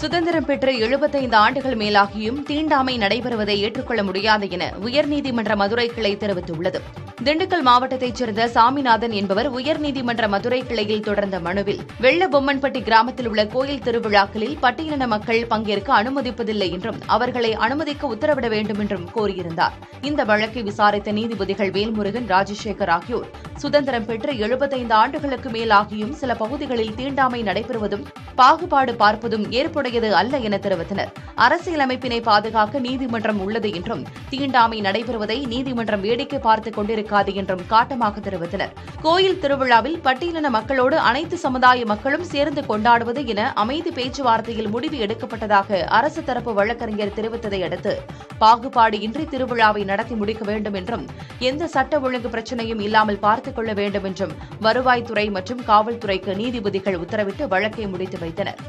சுதந்திரம் பெற்று 75 ஆண்டுகள் மேலாகியும் தீண்டாமை நடைபெறுவதை ஏற்றுக்கொள்ள முடியாது என உயர்நீதிமன்ற மதுரை கிளை தெரிவித்துள்ளது. திண்டுக்கல் மாவட்டத்தைச் சேர்ந்த சாமிநாதன் என்பவர் உயர்நீதிமன்ற மதுரை கிளையில் தொடர்ந்த மனுவில் வெள்ளபொம்மன்பட்டி கிராமத்தில் உள்ள கோயில் திருவிழாக்களில் பட்டியலின மக்கள் பங்கேற்க அனுமதிப்பதில்லை என்றும் அவர்களை அனுமதிக்க உத்தரவிட வேண்டும் என்றும் கோரியிருந்தார். இந்த வழக்கை விசாரித்த நீதிபதிகள் வேல்முருகன், ராஜசேகர் ஆகியோர் சுதந்திரம் பெற்று 75 ஆண்டுகளுக்கு மேலாகியும் சில பகுதிகளில் தீண்டாமை நடைபெறுவதும் பாகுபாடு பார்ப்பதும் ஏற்புடையது அல்ல என தெரிவித்தனர். அரசியலமைப்பினை பாதுகாக்க நீதிமன்றம் உள்ளது என்றும் தீண்டாமை நடைபெறுவதை நீதிமன்றம் வேடிக்கை பார்த்துக் கொண்டிருக்காது என்றும் காட்டமாக தெரிவித்தனர். கோயில் திருவிழாவில் பட்டியலின மக்களோடு அனைத்து சமுதாய மக்களும் சேர்ந்து கொண்டாடுவது என அமைதி பேச்சுவார்த்தையில் முடிவு எடுக்கப்பட்டதாக அரசு தரப்பு வழக்கறிஞர் தெரிவித்ததை அடுத்து பாகுபாடு இன்றி திருவிழாவை நடத்தி முடிக்க வேண்டும் என்றும் எந்த சட்ட ஒழுங்கு பிரச்சினையும் இல்லாமல் பார்த்துக் கொள்ள வேண்டும் என்றும் வருவாய்த்துறை மற்றும் காவல்துறைக்கு நீதிபதிகள் உத்தரவிட்டு வழக்கை முடித்து வைத்தனர்.